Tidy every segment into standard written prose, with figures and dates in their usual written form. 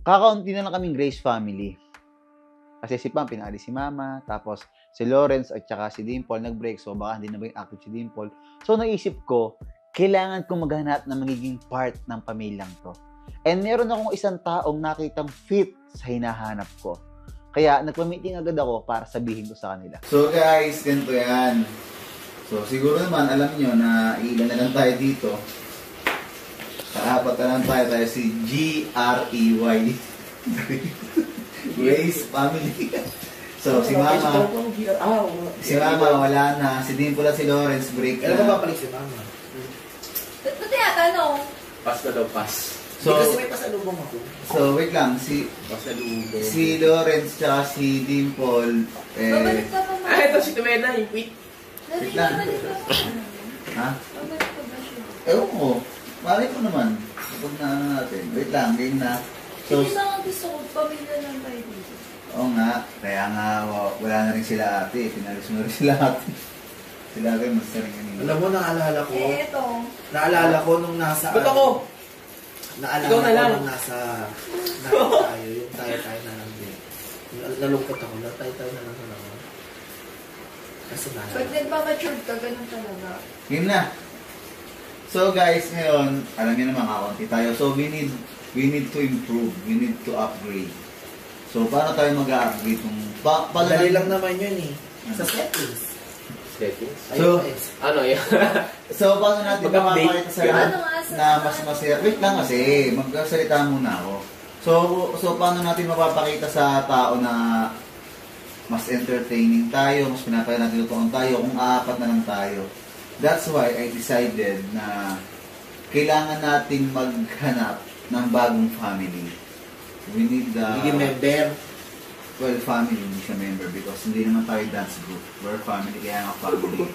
kakaunti na lang kaming Grace family. Kasi si Pam, pinaalis si Mama, tapos si Lawrence at saka si Dimple nag-break, so baka hindi na ba yung active si Dimple. So naisip ko, kailangan kong maghanap na magiging part ng pamilyang to. And meron akong isang taong nakitang fit sa hinahanap ko. Kaya nagpa-meeting agad ako para sabihin ko sa kanila. So guys, ganito yan. So siguro naman alam nyo na ilan na lang tayo dito. Kaapat na lang tayo si G-R-E-Y. Grace family. So si Mama, wala na. Si Dimple at si Lawrence break na. Alam mo ba pala si Mama? Ba't tinatanong? Pass na daw, pass. So, kasi may pasalubong ako. So wait lang, si Lawrence tsaka si Dimple Babalik ka pa mo. Ito si Tumena, yung quit. Wait lang. Ha? Babalik ka ba siya? Ewan ko. Mali ko naman. Kapag na natin. Wait lang, game na. So, hindi ba gusto ko, pamilya lang tayo dito. Oo nga. Kaya nga, wala na rin sila ate. Pinalis mo rin sila ate. Sila rin, mas na rin kanina. Alam mo, naalala ko. Eto. Naalala ko nung nasa... Ba't ako? Naalala ko nung nasa... tayo, yung tayo na lang din. Nalungkot ako, tayo na lang ako. Kasi naalala. Pag nagmamature ka, ganun talaga. Game na. So guys, ngayon, alam niyo naman kakunti tayo. So we need to improve. We need to upgrade. So paano tayo mag-upgrade? Madali lang naman yun eh. Sa settings. Settings? So, ano yun? So paano natin makakakita sa na mas masaya? Wait lang kasi, magsasalita muna ako. So paano natin mapapakita sa tao na mas entertaining tayo, mas pinapaya natin tutukan tayo kung apat na lang tayo. That's why I decided na kailangan natin maghanap ng bagong family. We need the... Hindi member. Well, family, hindi siya member because hindi naman tayo dance group. We're family, kaya nga family.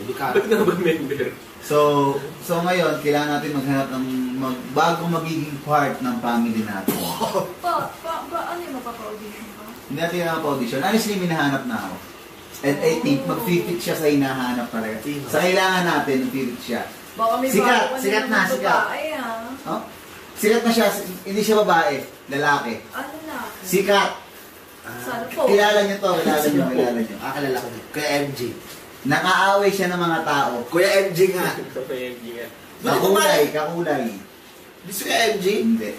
Hindi ka. Ba't nga member? So ngayon, kailangan natin maghanap ng bagong magiging part ng family natin. Ano yung mapapa-audition ka? Hindi natin mapapa-audition. Honestly, minahanap na ako. And I think mag-fit siya sa hinahanap talaga. Sa kailangan natin, mag-fit siya. Baka may sikat na, sikat. Ay, oh? Sikat na siya, hindi siya babae, lalaki. ano na? Sikat. Sana po. Kilala niyo to, kilala niyo. Kalala ko niyo. Kuya MG. Nakaaway siya ng mga tao. Kuya MG nga. Kakulay. Di si Kuya MG? Hindi.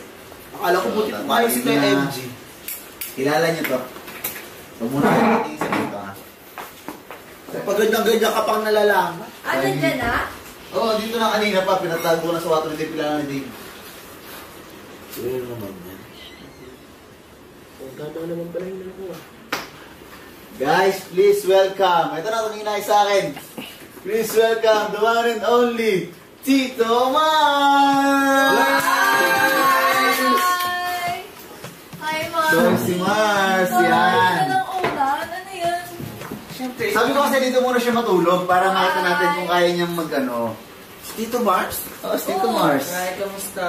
Akala ko buti pumayos si Kuya MG. Kilala niyo to. Huwag muna kayo mag-iisip dito ha. Pag ganyan ka pang nalalaman. Ano dyan na? Oo, dito na kanina pa. Pinatago ko na sa water, hindi pila na Dave. Sino naman yan? Ang tama naman pala yung nakuha. Guys, please welcome. Ito na, tumingin na sa akin. Please welcome the one and only Tito Mars! Hi, Mars! So, si Mars, yan. Ano ng ulan? Ano yan? Siyempre. Sabi ko kasi dito muna siya matulog para makita natin kung kaya niyang mag-ano. Tito Mars? Oh, si Tito Mars. Hi, kamusta?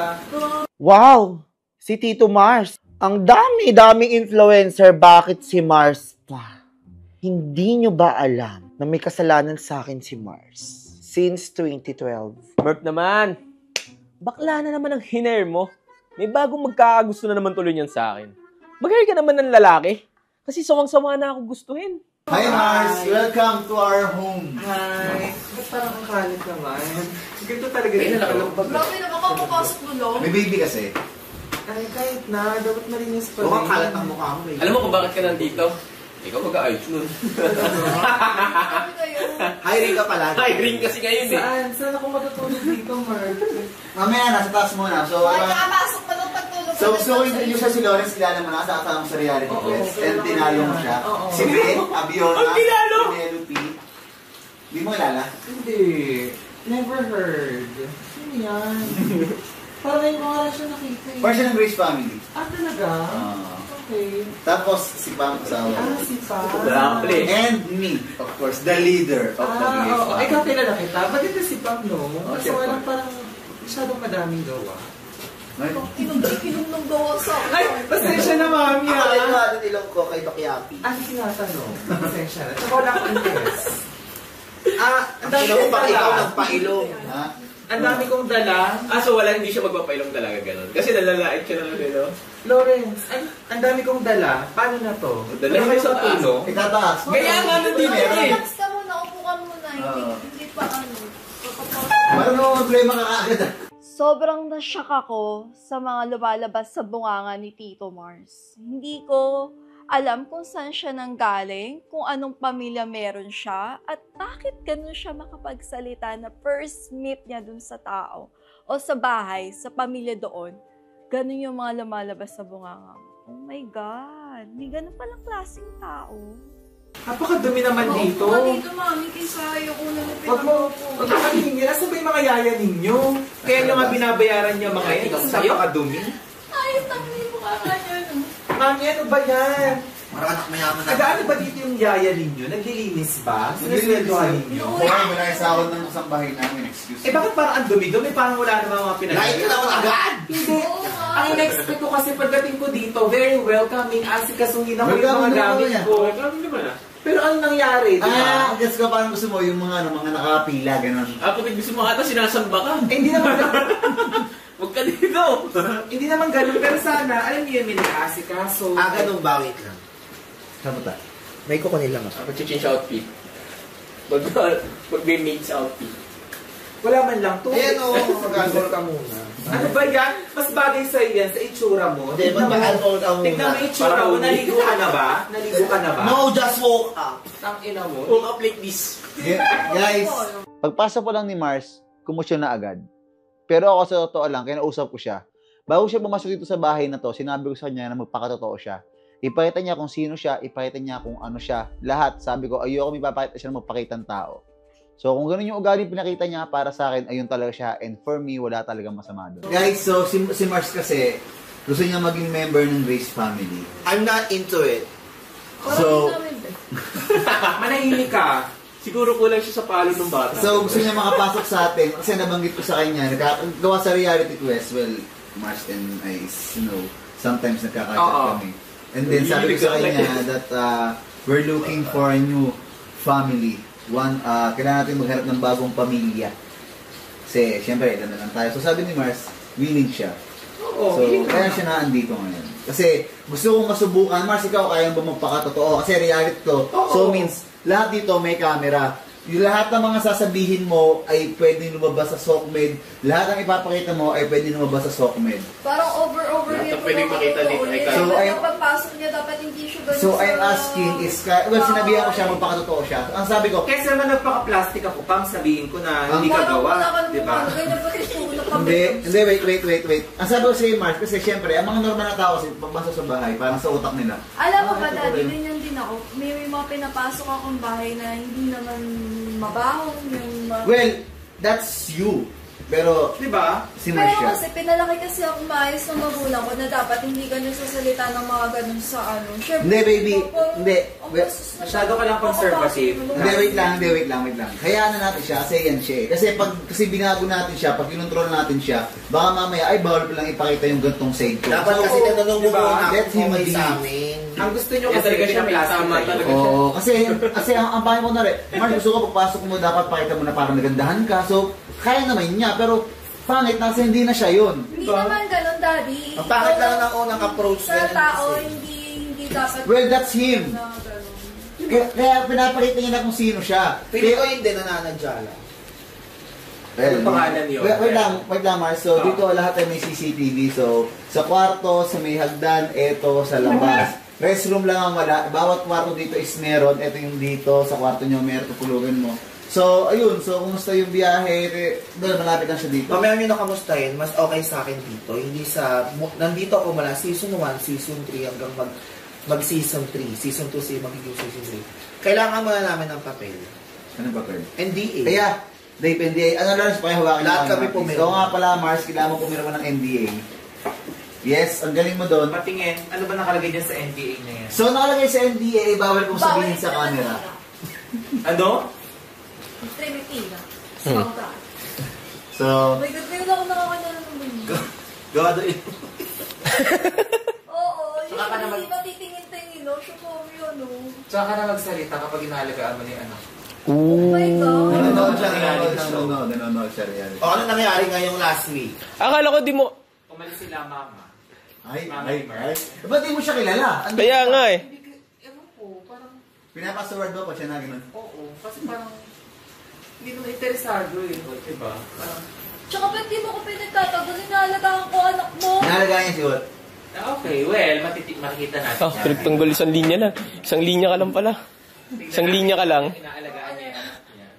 Wow! Si Tito Mars. Ang dami-daming influencer. Bakit si Mars pa? Hindi nyo ba alam na may kasalanan sa akin si Mars? Since 2012. Merp naman. Bakla na naman ang hinair mo. May bagong magkakagusto na naman tuloy niyan sa akin. Mag-hire ka naman ng lalaki. Kasi sawang-sawa na ako gustuhin. Hi Mars! Welcome to our home. Hi! Ba't parang ang kalit naman? Ganito talaga rin ito. Grabe na baka papasok mo lang. May baby kasi. Ay, kahit na. Dapat malinis pa rin. Mukhang kalat ang mukha mo. Alam mo kung bakit ka nandito? Ikaw mag-aayos nun. Grabe kayo. Hiring ka pala. Hiring kasi ngayon eh. Saan? Saan ako matutulog dito, Mark? Mamaya, nasa taas muna. So, Ay, nakapasok pa nung pagtulog. yung siya si Lawrence, kilala mo na, sa kasama sa reality quest. And tinalo mo siya. Oo. Si Ben, Abiona, Ang tinalo? Penelope. Di mo kilala? Hindi. Never heard. Sino yan? Parang ngayon ko nga lang siya nakita eh. Part siya ng Grace family. Ah, talaga? Okay. Tapos, si Pam asawa. Ah, si Pa. Grabe. And me, of course, the leader of the Grace Oo. family. Ikaw kilala kita. Ba't ito si Pam, no? Kasi siya walang pa. parang masyadong madaming gawa. Kinong ng gawa sa akin. Ay, pasensya na, Mami, Ako din ah. ba, din ilong ko kay Bakyapi. Ano tinatanong? Pasensya na. Tsaka wala akong interest. Ang dami Ikaw din pa, pala. ikaw nagpailong. Ha? Ang dami kong dala. So wala, hindi siya magpapailong talaga ganun. Kasi nalalait siya naman, no? Lawrence, ang dami kong dala. Paano na to? Dala kayo sa puno? Itataas. Kaya nga nandito eh. Relax ka muna, upo ka muna. Hindi pa Parang no problema ka agad. Sobrang na-shock ako sa mga lumalabas sa bunganga ni Tito Mars. Hindi ko alam kung saan siya nanggaling, kung anong pamilya meron siya, at bakit ganun siya makapagsalita na first meet niya dun sa tao o sa bahay, sa pamilya doon. Ganun yung mga lumalabas sa bunganga. Oh my God, may ganun palang klaseng tao. Napakadumi naman dito. Oo, dito mami, kaysa yung unang Huwag mo kahihingi. Nasa ba yung mga yaya ninyo? Kaya nyo nga binabayaran niyo mga yan. Napakadumi. Ayos ang mukha nga niya, no? Mami, ano ba yan? Parang anak mayaman na. Nagaano ba dito yung yaya ninyo? Naglilinis ba? Sinusweldohan ninyo? Kaya wala yung sahod ng isang bahay namin, excuse me. Bakit parang ang dumi-dumi? Parang wala namang mga pinag-alala? Like naman agad! Hindi. Oo nga. Ang in-expect ko kasi pagdating ko dito, very welcoming, asikasuhin ako yung Welcome mga naman gamit yan. ko. Welcome naman Pero ano nangyari, di ba? Gets ko parang gusto mo yung mga nakapila, gano'n. Kapag gusto mo ata, sinasamba ka. Hindi naman Huwag ka dito. Hindi naman ganun, pero sana, alam niyo yung minakasikaso. Ganun ba? Wait lang. Kamuta? May kukunin lang ako. Mag-change outfit. Mag-mix outfit. Wala man lang to. Ayan o, mag-alcohol ka muna. Ano ba yan? Mas bagay sa'yo yan sa itsura mo. Hindi, mag-alcohol ka muna. Tignan mo yung itsura mo. Naligo ka na ba? Naligo ka na ba? No, just woke up. Tangina mo. Woke up like this. Guys, pagpasok ko lang ni Mars, kumusyon na agad. Pero ako sa totoo lang, kinausap ko siya. Bago siya pumasok dito sa bahay na to, sinabi ko sa kanya na magpakatotoo siya. Ipakita niya kung sino siya, ipakita niya kung ano siya. Lahat, sabi ko, ayoko may papakita siya na magpakitang tao. So, kung ganun yung ugali pinakita niya, para sa akin, ayun talaga siya. And for me, wala talagang masama doon. Guys, so si Mars kasi, gusto niya maging member ng Grace family. I'm not into it. So, Manahimik ka. Siguro kulang siya sa palo ng bata. So, gusto niya makapasok sa atin kasi nabanggit ko sa kanya, gawa sa reality quest, well, Mars and I, sometimes nagkakachat kami. And then, sabi ko sa kanya that we're looking for a new family. Kailangan natin maghanap ng bagong pamilya. Kasi, syempre, ilan na lang tayo. So, sabi ni Mars, willing siya. So, kaya siya na andito ngayon. Kasi, gusto kong masubukan. Mars, ikaw, kaya ba magpakatotoo? Kasi reality to. So, means, lahat dito may camera. Yung lahat ng mga sasabihin mo ay pwedeng lumabas sa SOCMED. Lahat ng ipapakita mo ay pwedeng lumabas sa SOCMED. Parang over Lahat ng pwedeng makita dito ay So, kaya. pagpasok niya, dapat hindi siya ganun So, I'm asking is, well, sinabihan ko siya, magpakatotoo siya. Ang sabi ko, Kasi naman nagpaka-plastic ako, pang sabihin ko na hindi ka Parang gawa. wala ka Di ba? naman. Ganyan pa rin siya. hindi, wait. Ang sabi ko sa Mars, kasi syempre, ang mga normal na tao kasi pagpasok sa bahay, parang sa utak nila. Alam mo ba, Daddy, ganyan din ako. May mga pinapasok akong bahay na hindi naman mabaho. Well, that's you. Pero, Di ba? si Mars Pero siya. kasi pinalaki kasi ako maayos ng magulang ko na dapat hindi ka nagsasalita ng mga ganun sa ano. Syempre, Hindi, baby. Hindi. Masyado ka lang conservative. Hindi, wait lang. Hayaan na natin siya kasi yan siya eh. Kasi binago natin siya, pag kinontrol natin siya, baka mamaya, ay bawal pa lang ipakita yung gantong side ko. Dapat kasi tanong mo diba? muna Let him kung may be. sa amin. Ang gusto nyo kasi siya plastic. Oo, kasi ang bahay mo na rin, Mars, gusto ko pagpasok mo, dapat pakita mo na parang nagandahan ka. So, kaya naman niya, pero pangit na kasi hindi na siya yun. Hindi naman ganun, Daddy. Ang pangit lang ng unang approach Sa na tao, yun. hindi dapat. Well, that's him. Na ganun. Kaya pinapakita niya na kung sino siya. Pili ko hindi nananadya lang. Ano pangalan yun? Wait lang, Mars. So, dito lahat ay may CCTV. So, sa kwarto, sa may hagdan, eto, sa labas. Restroom lang ang wala. Bawat kwarto dito is meron. Eto yung dito, sa kwarto nyo, meron, tutulugan mo. So, ayun. So, kumusta yung biyahe? Doon, malapit lang siya dito. Mamaya nyo na kamustahin, mas okay sa akin dito. Hindi sa, nandito ako mula season 1, season 3 hanggang mag-season 3. Season 2 si magiging season 3. Kailangan mo na namin ng papel. Ano ba, Carl? NDA. Kaya, Dave, NDA. Ano lang, pakihawakin Lahat lang kami natin. pumirma. So, nga pala, Mars, kailangan mo pumirma ng NDA. Yes, ang galing mo doon. Patingin, ano ba nakalagay dyan sa NDA na yan? So, nakalagay sa NDA, bawal kong sabihin sa camera. Ano? Primitiva. Sauta. So, My God, ngayon ako nakakanya ng mga. Gado yun. Oo, Saka ka naman- hindi matitingin-tingin, no? Siya po yun, no? Tsaka ka na magsalita kapag inalagaan mo ni anak. Oh my God. Nanonood siya reality. O, ano nangyari ngayong last week? Akala ko di mo... Umalis sila mama. Ay. Ba't di mo siya kilala? Kaya nga eh. Ewan ko, parang, Pinapasaward mo pa siya na gano'n. oo, kasi parang, hindi naman interesado eh. Diba? Parang, Tsaka ba't di mo ko pinagtatagal? Inalagaan ko anak mo. Nahalagaan niya si Walt. okay, well, makikita natin. Ah, pinagtanggol isang linya lang. Isang linya ka lang pala. Isang linya ka lang. Inaalagaan niya yan.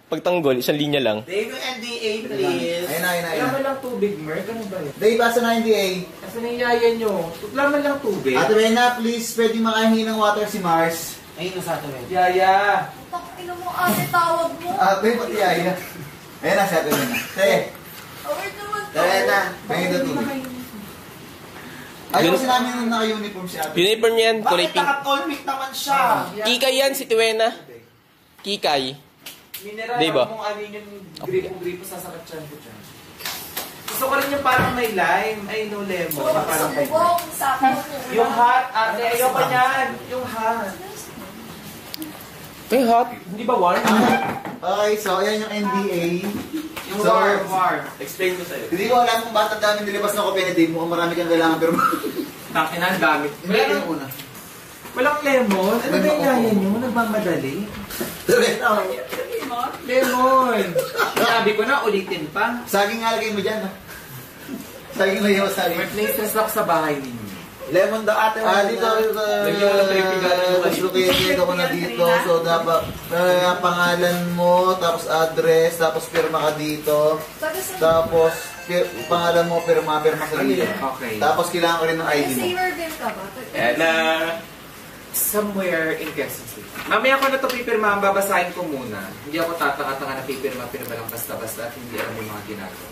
Pagtanggol, isang linya lang. Dave, yung NDA, please. Ayun na. Laman lang tubig, Mer. Ganun ba yun? Dave, basa na NDA. Kasi niyaya nyo. Laman lang tubig. Ate Bena, please, pwede makahingi ng water si Mars. Ayun, nasa atin. Yaya. Takina mo ate, tawag mo. Ate, pati Yaya. Ayun na, si Ate Bena. Award naman to. Bena, pahingin na tubig. Ayaw kasi namin nung naka-uniform si Ate. Uniform yan, kulay Bakit pink. naka-tolpic naman siya? Kikay yan, si Tuwena. Kikay. Mineral, Diba? kung ano yung gripo-gripo sasakit siya ko dyan. Gusto ko rin yung parang may lime. Ay, no lemon. Parang may Subong, sakto mo. yung hot, ate, ayoko niyan. Yung hot. Ay, hot. Hindi ba warm? Okay, so ayan yung NDA. Yung So, warm. Explain ko sa'yo. Hindi ko alam kung bakit ang daming nilabas na kopya ni Dave. Mukhang marami kang kailangan pero... Takin ang gamit. Ito yung una. Walang lemon? Ano ba yung yaya nyo? Nagmamadali? Lemon! Sabi ko na, ulitin pa. Saging nga lagay mo dyan, ha? Saging lagay mo saging. May stress ako sa bahay ninyo. Lemon daw ate. Dito, Lagyan mo ng tripigano yung mas located ako na dito. So, dapat pangalan mo, tapos address, tapos pirma ka dito. Tapos, pangalan mo, pirma sa dito. Okay. Tapos, kailangan ko rin ng ID mo. Saver din ka ba? And, somewhere in Quezon City. Mamaya ko na ito pipirmahan, babasahin ko muna. Hindi ako tatanga-tanga na pipirma-pirma lang basta-basta at hindi alam yung mga ginagawa.